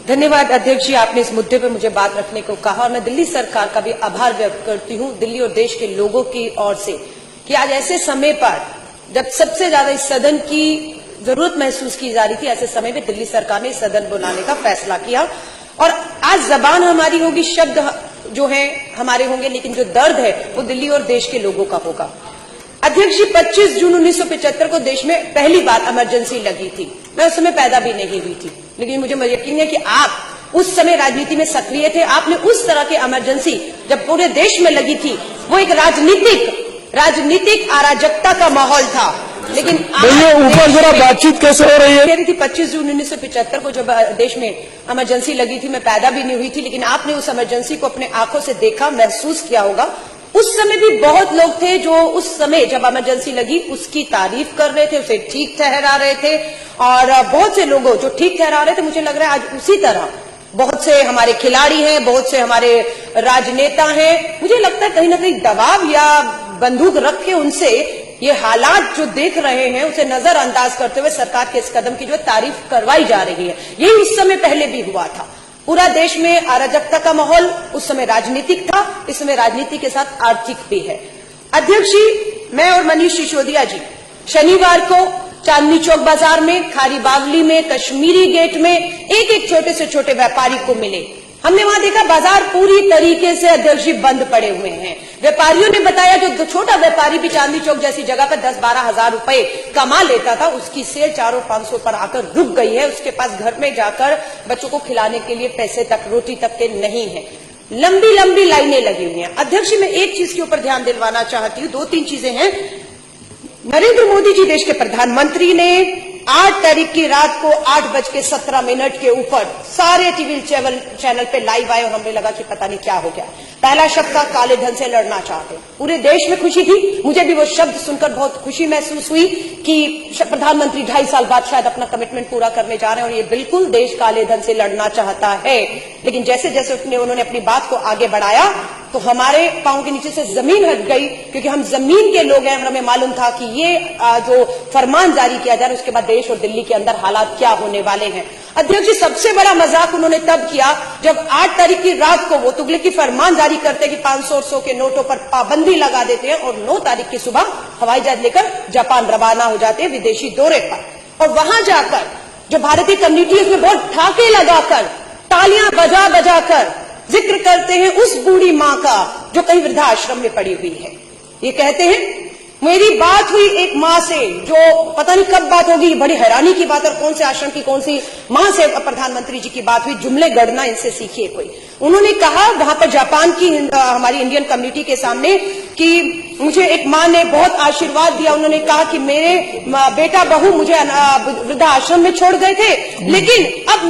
धन्यवाद अध्यक्ष जी, आपने इस मुद्दे पर मुझे बात रखने को कहा और मैं दिल्ली सरकार का भी आभार व्यक्त करती हूं दिल्ली और देश के लोगों की ओर से कि आज ऐसे समय पर जब सबसे ज्यादा इस सदन की जरूरत महसूस की जा रही थी, ऐसे समय में दिल्ली सरकार ने इस सदन बुलाने का फैसला किया। और आज जबान हमारी होगी, शब्द जो है हमारे होंगे, लेकिन जो दर्द है वो दिल्ली और देश के लोगों का होगा। अध्यक्ष जी, 25 जून 1975 को देश में पहली बार इमरजेंसी लगी थी। मैं उस समय पैदा भी नहीं हुई थी, लेकिन मुझे यकीन है कि आप उस समय राजनीति में सक्रिय थे। आपने उस तरह की इमरजेंसी जब पूरे देश में लगी थी, वो एक राजनीतिक अराजकता का माहौल था। लेकिन ऊपर जरा बातचीत कैसे हो रही है? कह रही थी 25 जून 1975 को जब देश में इमरजेंसी लगी थी, मैं पैदा भी नहीं हुई थी, लेकिन आपने उस इमरजेंसी को अपने आंखों से देखा, महसूस किया होगा। उस समय भी बहुत लोग थे जो उस समय जब इमरजेंसी लगी उसकी तारीफ कर रहे थे, उसे ठीक ठहरा रहे थे। और बहुत से लोगों जो ठीक ठहरा रहे थे, मुझे लग रहा है आज उसी तरह बहुत से हमारे खिलाड़ी हैं, बहुत से हमारे राजनेता हैं। मुझे लगता है कहीं ना कहीं दबाव या बंदूक रख के उनसे ये हालात जो देख रहे हैं उसे नजरअंदाज करते हुए सरकार के इस कदम की जो तारीफ करवाई जा रही है। यही उस समय पहले भी हुआ था। पूरा देश में अराजकता का माहौल उस समय राजनीतिक था, इस समय राजनीति के साथ आर्थिक भी है। अध्यक्ष जी, मैं और मनीष सिसोदिया जी शनिवार को चांदनी चौक बाजार में, खारी बावली में, कश्मीरी गेट में एक छोटे से छोटे व्यापारी को मिले। हमने वहां देखा बाजार पूरी तरीके से अध्यक्ष जी बंद पड़े हुए हैं। व्यापारियों ने बताया जो छोटा व्यापारी भी चांदनी चौक जैसी जगह पर 10-12 हजार रुपए कमा लेता था, उसकी सेल 400-500 पर आकर रुक गई है। उसके पास घर में जाकर बच्चों को खिलाने के लिए पैसे तक, रोटी तक के नहीं है। लंबी लंबी लाइनें लगी हुई हैं। अध्यक्ष जी, मैं एक चीज के ऊपर ध्यान दिलवाना चाहती हूँ, 2-3 चीजें हैं। नरेंद्र मोदी जी देश के प्रधानमंत्री ने 8 तारीख की रात को 8:17 के ऊपर सारे टीवी चैनल पे लाइव आए और हमें लगा कि पता नहीं क्या हो गया। पहला शब्द था काले धन से लड़ना चाहते। पूरे देश में खुशी थी। मुझे भी वो शब्द सुनकर बहुत खुशी महसूस हुई कि प्रधानमंत्री 2.5 साल बाद शायद अपना कमिटमेंट पूरा करने जा रहे हैं और ये बिल्कुल देश काले धन से लड़ना चाहता है। लेकिन जैसे जैसे उन्होंने अपनी बात को आगे बढ़ाया तो हमारे पांव के नीचे से जमीन हट गई, क्योंकि हम जमीन के लोग हैं। हमें मालूम था कि ये जो फरमान जारी किया जा रहा है उसके बाद देश और दिल्ली के अंदर हालात क्या होने वाले हैं। अध्यक्ष जी, सबसे बड़ा मजाक उन्होंने तब किया जब 8 तारीख की रात को वो तुगले की फरमान जारी करते कि 500 और 100 के नोटों पर पाबंदी लगा देते हैं और 9 तारीख की सुबह हवाई जहाज लेकर जापान रवाना हो जाते हैं विदेशी दौरे पर। और वहां जाकर जो भारतीय कम्युनिटी उसमें बहुत ठाके लगाकर, तालियां बजा बजाकर जिक्र करते हैं उस बूढ़ी मां का जो कहीं वृद्धाश्रम में पड़ी हुई है। ये कहते हैं मेरी बात हुई एक मां से, जो पता नहीं कब बात होगी, बड़ी हैरानी की बात, और कौन से आश्रम की कौन सी मां से प्रधानमंत्री जी की बात हुई। जुमले गढ़ना इनसे सीखिए कोई। उन्होंने कहा वहां पर जापान की हमारी इंडियन कम्युनिटी के सामने कि मुझे एक मां ने बहुत आशीर्वाद दिया। उन्होंने कहा कि मेरे बेटा बहू मुझे वृद्धाश्रम में छोड़ गए थे, लेकिन अब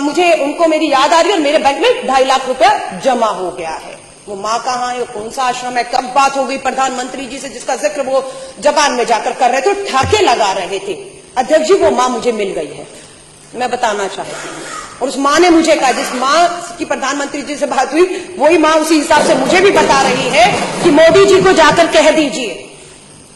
मुझे उनको मेरी याद आ रही है और मेरे बैंक में 2.5 लाख रुपया जमा हो गया है। वो माँ कहाँ है, कौन सा आश्रम है, कब बात हो गई प्रधानमंत्री जी से जिसका जिक्र वो जापान में जाकर कर रहे थे, ठाके लगा रहे थे। अध्यक्ष जी, वो माँ मुझे मिल गई है, मैं बताना चाहती हूँ। और उस माँ ने मुझे कहा, जिस माँ की प्रधानमंत्री जी से बात हुई वही माँ उसी हिसाब से मुझे भी बता रही है कि मोदी जी को जाकर कह दीजिए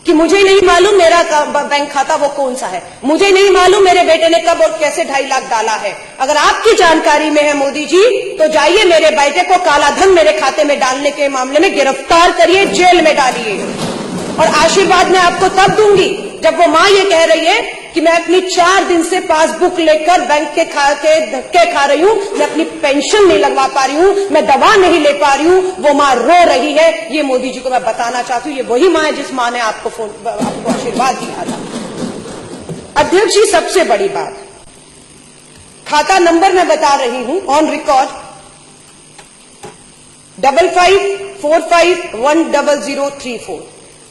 कि मुझे नहीं मालूम मेरा बैंक खाता वो कौन सा है, मुझे नहीं मालूम मेरे बेटे ने कब और कैसे 2.5 लाख डाला है। अगर आपकी जानकारी में है मोदी जी, तो जाइए मेरे बेटे को काला धन मेरे खाते में डालने के मामले में गिरफ्तार करिए, जेल में डालिए। और आशीर्वाद मैं आपको तब दूंगी जब वो मां ये कह रही है कि मैं अपनी 4 दिन से पासबुक लेकर बैंक के खाते धक्के खा रही हूं, मैं अपनी पेंशन नहीं लगवा पा रही हूं, मैं दवा नहीं ले पा रही हूं, वो मां रो रही है। ये मोदी जी को मैं बताना चाहती हूं, ये वही मां है जिस मां ने आपको आशीर्वाद दिया था। अध्यक्ष जी, सबसे बड़ी बात, खाता नंबर मैं बता रही हूं ऑन रिकॉर्ड 5545100034।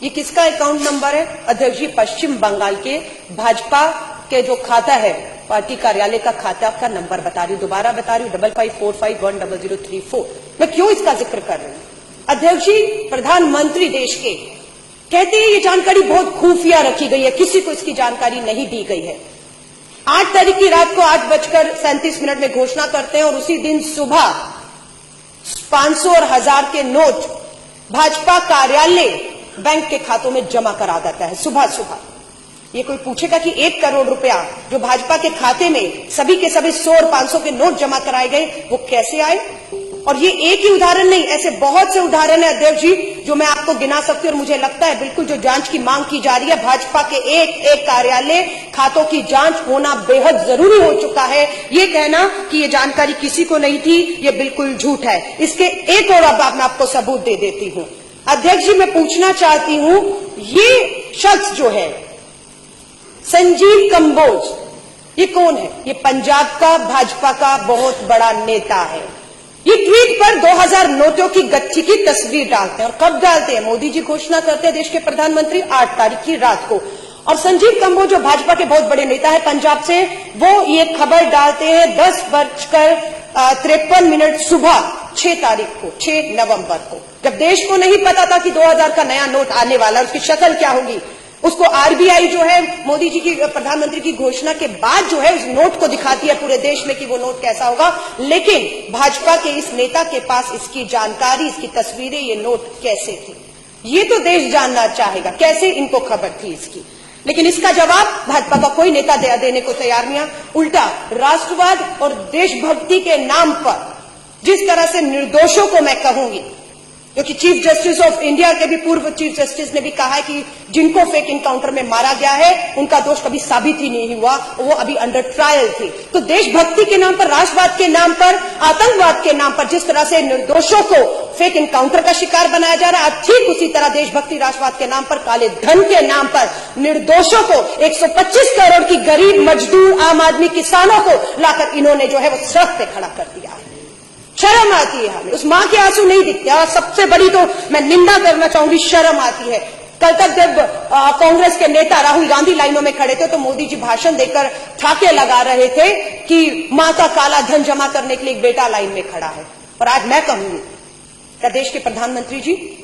ये किसका अकाउंट नंबर है अध्यक्ष जी? पश्चिम बंगाल के भाजपा के जो खाता है, पार्टी कार्यालय का खाता का नंबर बता रही हूं, दोबारा बता रही हूं 5545100034। मैं क्यों इसका जिक्र कर रही हूं? अध्यक्ष जी, प्रधानमंत्री देश के कहते हैं ये जानकारी बहुत खुफिया रखी गई है, किसी को इसकी जानकारी नहीं दी गई है। 8 तारीख की रात को 8:37 में घोषणा करते हैं और उसी दिन सुबह 500 और 1000 के नोट भाजपा कार्यालय बैंक के खातों में जमा करा देता है सुबह सुबह। ये कोई पूछेगा कि 1 करोड़ रुपया जो भाजपा के खाते में सभी के सभी 100 और 500 के नोट जमा कराए गए वो कैसे आए? और ये एक ही उदाहरण नहीं, ऐसे बहुत से उदाहरण है अध्यक्ष जी जो मैं आपको गिना सकती हूँ। और मुझे लगता है बिल्कुल जो जांच की मांग की जा रही है, भाजपा के एक कार्यालय खातों की जांच होना बेहद जरूरी हो चुका है। ये कहना कि ये जानकारी किसी को नहीं थी, ये बिल्कुल झूठ है। इसके एक और अब मैं आपको सबूत दे देती हूँ। अध्यक्ष जी, मैं पूछना चाहती हूँ, ये शख्स जो है संजीव कंबोज, ये कौन है? ये पंजाब का भाजपा का बहुत बड़ा नेता है। ये ट्वीट पर 2000 नोटों की गट्ठी की तस्वीर डालते हैं। और कब डालते हैं? मोदी जी घोषणा करते हैं देश के प्रधानमंत्री 8 तारीख की रात को। और संजीव कंबोज जो भाजपा के बहुत बड़े नेता है पंजाब से, वो ये खबर डालते हैं 10:53 सुबह 6 तारीख को, 6 नवंबर को, जब देश को नहीं पता था कि 2000 का नया नोट आने वाला, उसकी शक्ल क्या होगी। उसको आरबीआई जो है मोदी जी की, प्रधानमंत्री की घोषणा के बाद जो है उस नोट को दिखाती है पूरे देश में कि वो नोट कैसा होगा। लेकिन भाजपा के इस नेता के पास इसकी जानकारी, इसकी तस्वीरें, ये नोट कैसे थी, ये तो देश जानना चाहेगा, कैसे इनको खबर थी इसकी। लेकिन इसका जवाब भाजपा का कोई नेता देने को तैयार नहीं है। उल्टा राष्ट्रवाद और देशभक्ति के नाम पर जिस तरह से निर्दोषों को मैं कहूंगी, क्योंकि चीफ जस्टिस ऑफ इंडिया के भी पूर्व चीफ जस्टिस ने भी कहा है कि जिनको फेक इनकाउंटर में मारा गया है उनका दोष कभी साबित ही नहीं हुआ, वो अभी अंडर ट्रायल थी। तो देशभक्ति के नाम पर, राष्ट्रवाद के नाम पर, आतंकवाद के नाम पर जिस तरह से निर्दोषों को फेक इनकाउंटर का शिकार बनाया जा रहा है, ठीक उसी तरह देशभक्ति राष्ट्रवाद के नाम पर, काले धन के नाम पर निर्दोषों को, 125 करोड़ की गरीब मजदूर आम आदमी किसानों को लाकर इन्होंने जो है वो सड़क पे खड़ा कर दिया है। शर्म आती है हमें। उस मां के आंसू नहीं दिखते। और सबसे बड़ी तो मैं निंदा करना चाहूंगी, शर्म आती है। कल तक जब कांग्रेस के नेता राहुल गांधी लाइनों में खड़े थे तो मोदी जी भाषण देकर ठाके लगा रहे थे कि मां का काला धन जमा करने के लिए एक बेटा लाइन में खड़ा है। और आज मैं कहूंगी, क्या देश के प्रधानमंत्री जी,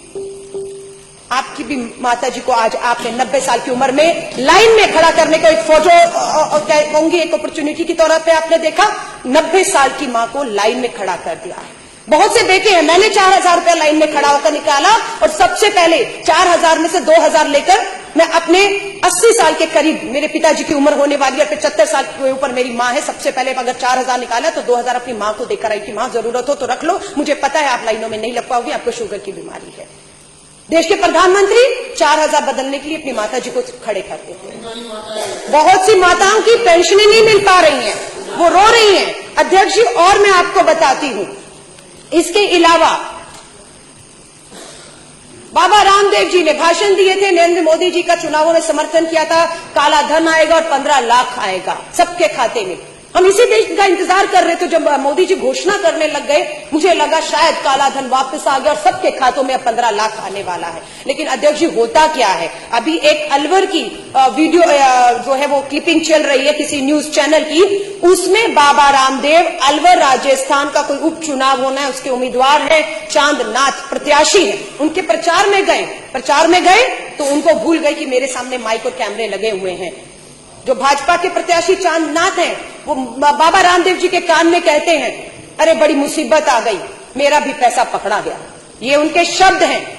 आपकी भी माता जी को आज आपने 90 साल की उम्र में लाइन में खड़ा करने का एक फोटो, कहूंगी एक अपॉर्चुनिटी की तौर पे आपने देखा, 90 साल की मां को लाइन में खड़ा कर दिया है। बहुत से देखे हैं, मैंने 4000 रुपया लाइन में खड़ा होकर निकाला और सबसे पहले 4000 में से 2000 लेकर मैं अपने 80 साल के करीब, मेरे पिताजी की उम्र होने वाली है, 75 साल के ऊपर मेरी मां है, सबसे पहले अगर 4000 निकाला तो 2000 अपनी मां को देकर आई कि मां जरूरत हो तो रख लो, मुझे पता है आप लाइनों में नहीं लग पाओगी, आपको शुगर की बीमारी है। देश के प्रधानमंत्री 4000 बदलने के लिए अपनी माता जी को खड़े करते थे। बहुत सी माताओं की पेंशनें नहीं मिल पा रही हैं, वो रो रही हैं। अध्यक्ष जी, और मैं आपको बताती हूं, इसके अलावा बाबा रामदेव जी ने भाषण दिए थे, नरेंद्र मोदी जी का चुनावों में समर्थन किया था, काला धन आएगा और 15 लाख आएगा सबके खाते में। हम इसी देश का इंतजार कर रहे थे। जब मोदी जी घोषणा करने लग गए, मुझे लगा शायद काला धन वापस आ गया और सबके खातों में अब 15 लाख आने वाला है। लेकिन अध्यक्ष जी, होता क्या है, अभी एक अलवर की वीडियो जो है वो क्लिपिंग चल रही है किसी न्यूज चैनल की, उसमें बाबा रामदेव, अलवर राजस्थान का कोई उपचुनाव होना है, उसके उम्मीदवार है, चांदनाथ प्रत्याशी है, उनके प्रचार में गए तो उनको भूल गए कि मेरे सामने माइक और कैमरे लगे हुए हैं। जो भाजपा के प्रत्याशी चांदनाथ हैं, वो बाबा रामदेव जी के कान में कहते हैं, अरे बड़ी मुसीबत आ गई, मेरा भी पैसा पकड़ा गया। ये उनके शब्द हैं।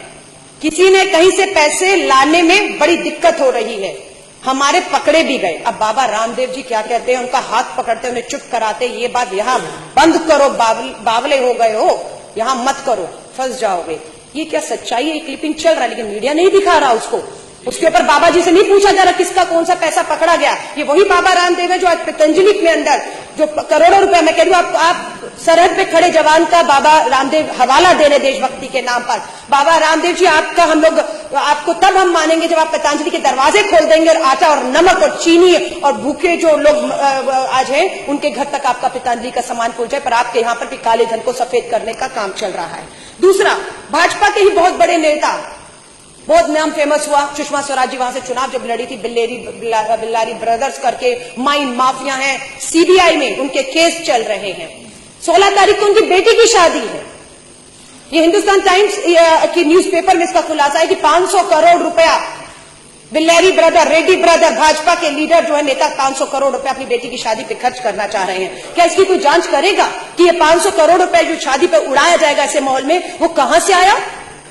किसी ने कहीं से पैसे लाने में बड़ी दिक्कत हो रही है, हमारे पकड़े भी गए। अब बाबा रामदेव जी क्या कहते हैं, उनका हाथ पकड़ते, उन्हें चुप कराते, ये बात यहां बंद करो, बावले हो गए हो, यहां मत करो, फंस जाओगे। ये क्या सच्चाई है? क्लिपिंग चल रहा है लेकिन मीडिया नहीं दिखा रहा उसको। उसके ऊपर बाबा जी से नहीं पूछा जा रहा किसका कौन सा पैसा पकड़ा गया। ये वही बाबा रामदेव है जो आज पतंजलि के अंदर जो करोड़ों रुपए, मैं कह रही हूं, आप सरहद पे खड़े जवान का बाबा रामदेव हवाला दे रहे देशभक्ति के नाम पर। बाबा रामदेव जी, आपका हम लोग आपको तब हम मानेंगे जब आप पतंजलि के दरवाजे खोल देंगे और आटा और नमक और चीनी और भूखे जो लोग आज हैं उनके घर तक आपका पतंजलि का सामान पहुंच जाए। पर आपके यहाँ पर भी काले धन को सफेद करने का काम चल रहा है। दूसरा, भाजपा के ही बहुत बड़े नेता, बहुत नाम फेमस हुआ, सुषमा स्वराज जी वहां से चुनाव जब लड़ी थी, बिल्लारी ब्रदर्स करके माइन माफिया हैं, सीबीआई में उनके केस चल रहे हैं। 16 तारीख को उनकी बेटी की शादी है। ये हिंदुस्तान टाइम्स की न्यूज़पेपर में इसका खुलासा है कि 500 करोड़ रुपया बिल्लारी ब्रदर, रेड्डी ब्रदर, भाजपा के लीडर जो है नेता, 500 करोड़ रुपए अपनी बेटी की शादी पे खर्च करना चाह रहे हैं। क्या इसकी कोई जांच करेगा कि ये 500 करोड़ रुपए जो शादी पे उड़ाया जाएगा ऐसे माहौल में, वो कहां से आया?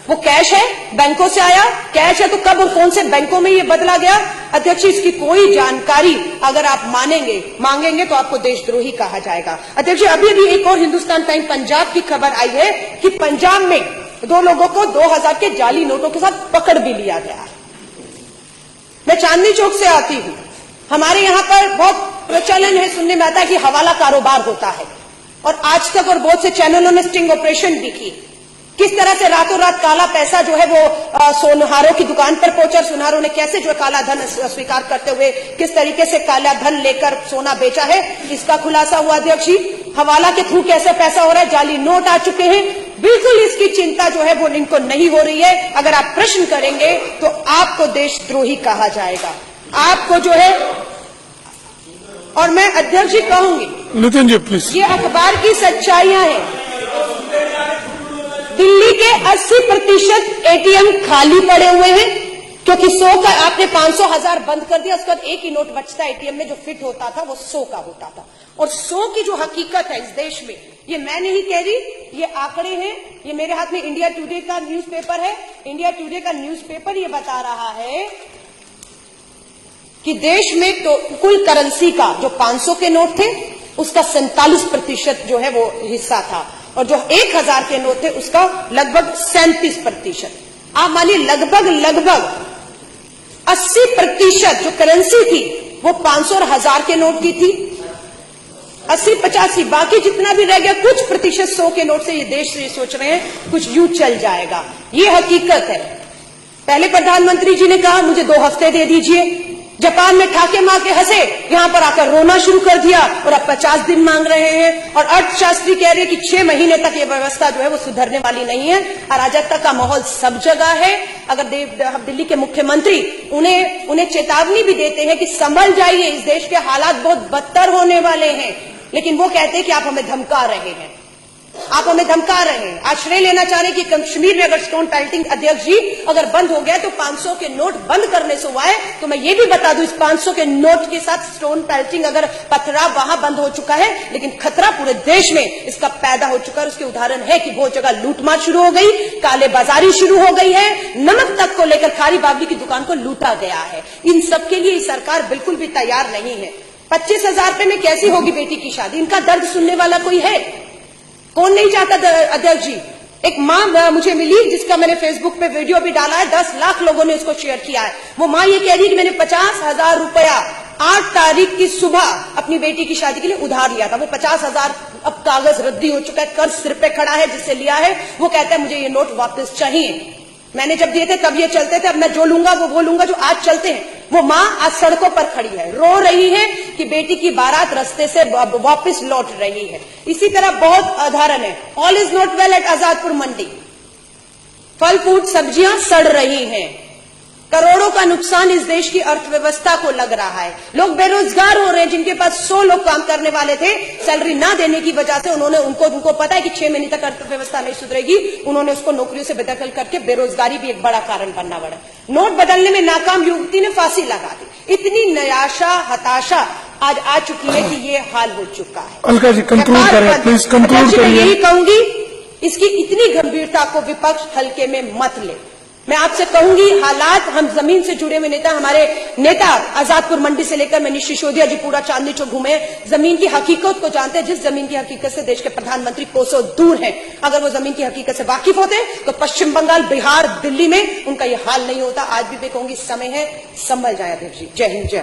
वो कैश है, बैंकों से आया, कैश है तो कब और कौन से बैंकों में ये बदला गया? अध्यक्ष, इसकी कोई जानकारी अगर आप मांगेंगे तो आपको देशद्रोही कहा जाएगा। अध्यक्ष, अभी अभी एक और हिंदुस्तान टाइम पंजाब की खबर आई है कि पंजाब में 2 लोगों को 2000 के जाली नोटों के साथ पकड़ भी लिया गया। मैं चांदनी चौक से आती हूं, हमारे यहां पर बहुत प्रचलन है, सुनने में आता है कि हवाला कारोबार होता है, और आज तक और बहुत से चैनलों ने स्टिंग ऑपरेशन भी की। किस तरह से रातों रात काला पैसा जो है वो सोनहारों की दुकान पर पहुंचा, सुनहारों ने कैसे जो है काला धन स्वीकार करते हुए किस तरीके से काला धन लेकर सोना बेचा है, इसका खुलासा हुआ। अध्यक्ष जी, हवाला के थ्रू कैसे पैसा हो रहा है, जाली नोट आ चुके हैं, बिल्कुल इसकी चिंता जो है वो इनको नहीं हो रही है। अगर आप प्रश्न करेंगे तो आपको देशद्रोही कहा जाएगा, आपको जो है। और मैं अध्यक्ष जी कहूंगी, नितिन जी प्लीज, ये अखबार की सच्चाइयां हैं। दिल्ली के 80% एटीएम खाली पड़े हुए हैं, क्योंकि 100 का आपने 500 हजार बंद कर दिया, उसके बाद एक ही नोट बचता एटीएम में जो फिट होता था वो 100 का होता था। और 100 की जो हकीकत है इस देश में, ये मैं नहीं कह रही, ये आंकड़े हैं, ये मेरे हाथ में इंडिया टुडे का न्यूज़पेपर है। इंडिया टुडे का न्यूज़पेपर ये बता रहा है कि देश में तो कुल करेंसी का जो 500 के नोट थे उसका 47% जो है वो हिस्सा था, और जो 1000 के नोट थे उसका लगभग 37%। आप मानिए लगभग 80% जो करेंसी थी वो 500 और 1000 के नोट की थी। 80-85 बाकी जितना भी रह गया, कुछ प्रतिशत 100 के नोट से ये देश ये सोच रहे हैं कुछ यूं चल जाएगा। ये हकीकत है। पहले प्रधानमंत्री जी ने कहा मुझे 2 हफ्ते दे दीजिए, जापान में ठाके मार के हंसे, यहां पर आकर रोना शुरू कर दिया, और अब 50 दिन मांग रहे हैं। और अर्थशास्त्री कह रहे हैं कि 6 महीने तक ये व्यवस्था जो है वो सुधरने वाली नहीं है। अराजकता का माहौल सब जगह है। अगर दिल्ली के मुख्यमंत्री उन्हें चेतावनी भी देते हैं कि संभल जाइए, इस देश के हालात बहुत बदतर होने वाले हैं, लेकिन वो कहते हैं कि आप हमें धमका रहे हैं, आप हमें धमका रहे हैं। आश्रय लेना चाह रहे हैं कि कश्मीर में अगर स्टोन पेल्टिंग, अध्यक्ष जी, अगर बंद हो गया तो 500 के नोट बंद करने से हुआ है। तो मैं ये भी बता दूं, इस 500 के नोट के साथ स्टोन पेल्टिंग अगर पथराव वहां बंद हो चुका है, लेकिन खतरा पूरे देश में इसका पैदा हो चुका है। उसके उदाहरण है कि बहुत जगह लूटमार शुरू हो गई, काले बाजारी शुरू हो गई है, नमक तक को लेकर खारी बावली की दुकान को लूटा गया है। इन सब के लिए सरकार बिल्कुल भी तैयार नहीं है। 25,000 रुपए में कैसी होगी बेटी की शादी? इनका दर्द सुनने वाला कोई है? कौन नहीं चाहता? अध्यक्ष जी, एक मां मुझे मिली जिसका मैंने फेसबुक पे वीडियो भी डाला है, 10 लाख लोगों ने उसको शेयर किया है। वो मां ये कह रही है कि मैंने 50,000 रुपया 8 तारीख की सुबह अपनी बेटी की शादी के लिए उधार लिया था। वो 50,000 अब कागज रद्दी हो चुका है, कर्ज सिर पे खड़ा है जिससे लिया है। वो कहता है मुझे ये नोट वापस चाहिए। मैंने जब दिए थे तब ये चलते थे, अब मैं जो लूंगा वो लूंगा जो आज चलते हैं। वो मां आज सड़कों पर खड़ी है, रो रही है कि बेटी की बारात रास्ते से वापस लौट रही है। इसी तरह बहुत उदाहरण है। All is not well at Azadpur Mandi, फल फूल सब्जियां सड़ रही हैं, करोड़ों का नुकसान इस देश की अर्थव्यवस्था को लग रहा है। लोग बेरोजगार हो रहे हैं, जिनके पास 100 लोग काम करने वाले थे, सैलरी ना देने की वजह से उनको पता है कि 6 महीने तक अर्थव्यवस्था नहीं सुधरेगी, उन्होंने उसको नौकरियों से बेदखल करके बेरोजगारी भी एक बड़ा कारण बनना पड़ा। नोट बदलने में नाकाम युवती ने फांसी लगा दी। इतनी निराशा, हताशा आज आ चुकी है कि ये हाल हो चुका है। अलका जी कंक्लूड करें प्लीज, कंक्लूड करिए। यही कहूंगी, इसकी इतनी गंभीरता को विपक्ष हल्के में मत ले। मैं आपसे कहूंगी, हालात, हम जमीन से जुड़े हुए नेता, हमारे नेता आजादपुर मंडी से लेकर मनीष सिसोदिया जी पूरा चांदनी चौक घूमे, जमीन की हकीकत को जानते हैं। जिस जमीन की हकीकत से देश के प्रधानमंत्री कोसों दूर हैं, अगर वो जमीन की हकीकत से वाकिफ होते तो पश्चिम बंगाल, बिहार, दिल्ली में उनका ये हाल नहीं होता। आज भी मैं कहूंगी समय है, संभल जाए अध्यक्ष जी। जय हिंद, जय।